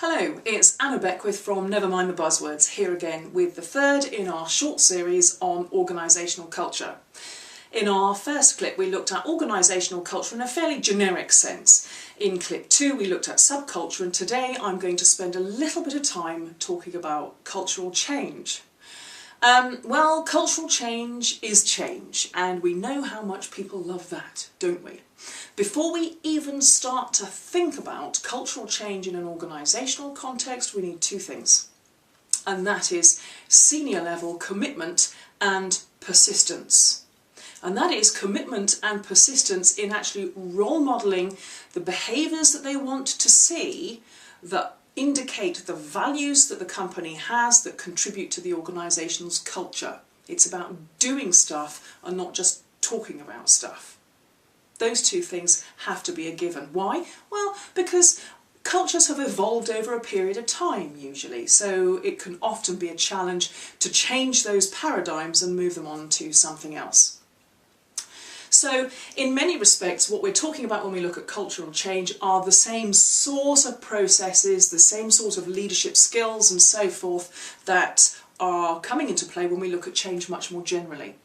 Hello, it's Anna Beckwith from Never Mind the Buzzwords, here again with the third in our short series on organisational culture. In our first clip we looked at organisational culture in a fairly generic sense. In clip 2 we looked at subculture, and today I'm going to spend a little bit of time talking about cultural change. Well, cultural change is change, and we know how much people love that, don't we? Before we even start to think about cultural change in an organisational context, we need two things, and that is senior level commitment and persistence. And that is commitment and persistence in actually role modelling the behaviours that they want to see that indicate the values that the company has that contribute to the organisation's culture. It's about doing stuff and not just talking about stuff. Those two things have to be a given. Why? Well, because cultures have evolved over a period of time usually, so it can often be a challenge to change those paradigms and move them on to something else. So in many respects what we're talking about when we look at cultural change are the same sort of processes, the same sort of leadership skills and so forth that are coming into play when we look at change much more generally.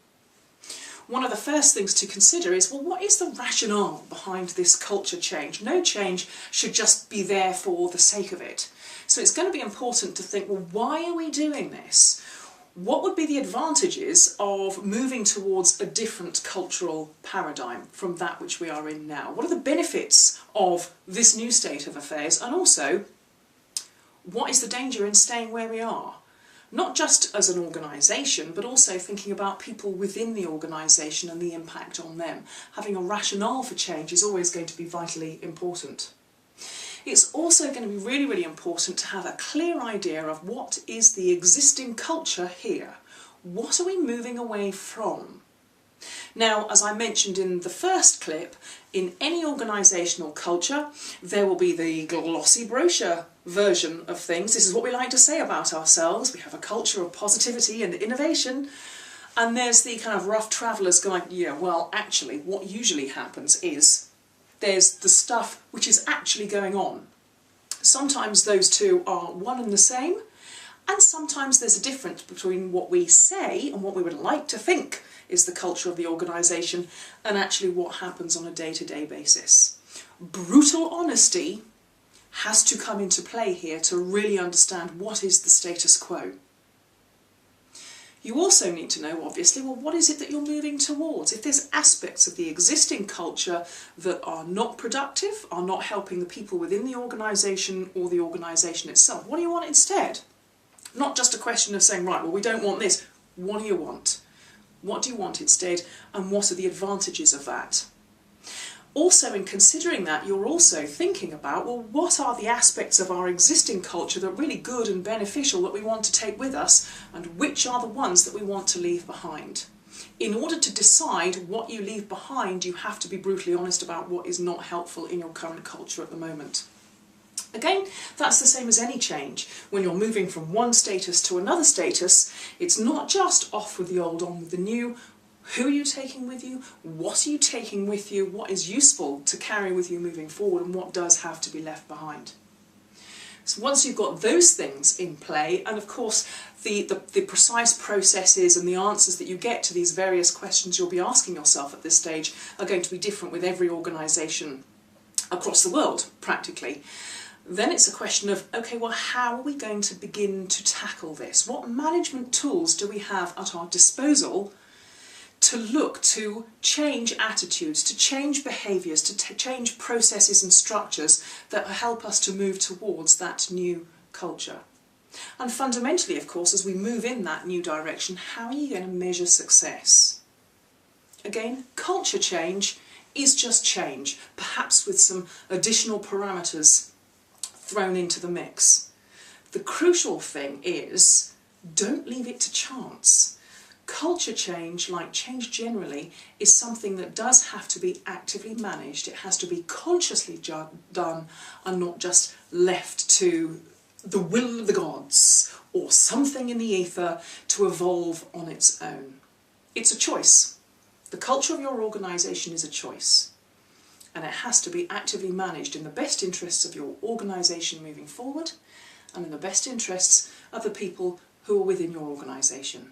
One of the first things to consider is, well, what is the rationale behind this culture change? No change should just be there for the sake of it. So it's going to be important to think, well, why are we doing this? What would be the advantages of moving towards a different cultural paradigm from that which we are in now? What are the benefits of this new state of affairs? And also, what is the danger in staying where we are? Not just as an organisation, but also thinking about people within the organisation and the impact on them. Having a rationale for change is always going to be vitally important. It's also going to be really, really important to have a clear idea of what is the existing culture here. What are we moving away from? Now, as I mentioned in the first clip, in any organisational culture there will be the glossy brochure version of things. This is what we like to say about ourselves. We have a culture of positivity and innovation. And there's the kind of rough travellers going, yeah, well, actually what usually happens is there's the stuff which is actually going on. Sometimes those two are one and the same, and sometimes there's a difference between what we say and what we would like to think is the culture of the organisation and actually what happens on a day-to-day basis. Brutal honesty has to come into play here to really understand what is the status quo. You also need to know, obviously, well, what is it that you're moving towards? If there's aspects of the existing culture that are not productive, are not helping the people within the organisation or the organisation itself, what do you want instead? Not just a question of saying, right, well, we don't want this. What do you want? What do you want instead, and what are the advantages of that? Also, in considering that, you're also thinking about, well, what are the aspects of our existing culture that are really good and beneficial that we want to take with us, and which are the ones that we want to leave behind? In order to decide what you leave behind, you have to be brutally honest about what is not helpful in your current culture at the moment. Again, that's the same as any change. When you're moving from one status to another status, it's not just off with the old, on with the new. Who are you taking with you? What are you taking with you? What is useful to carry with you moving forward, and what does have to be left behind? So once you've got those things in play, and of course the precise processes and the answers that you get to these various questions you'll be asking yourself at this stage are going to be different with every organisation across the world, practically. Then it's a question of, okay, well, how are we going to begin to tackle this? What management tools do we have at our disposal to look to change attitudes, to change behaviours, to change processes and structures that help us to move towards that new culture? And fundamentally, of course, as we move in that new direction, how are you going to measure success? Again, culture change is just change, perhaps with some additional parameters thrown into the mix. The crucial thing is, don't leave it to chance. Culture change, like change generally, is something that does have to be actively managed. It has to be consciously done and not just left to the will of the gods or something in the ether to evolve on its own. It's a choice. The culture of your organisation is a choice. and it has to be actively managed in the best interests of your organisation moving forward and in the best interests of the people who are within your organisation.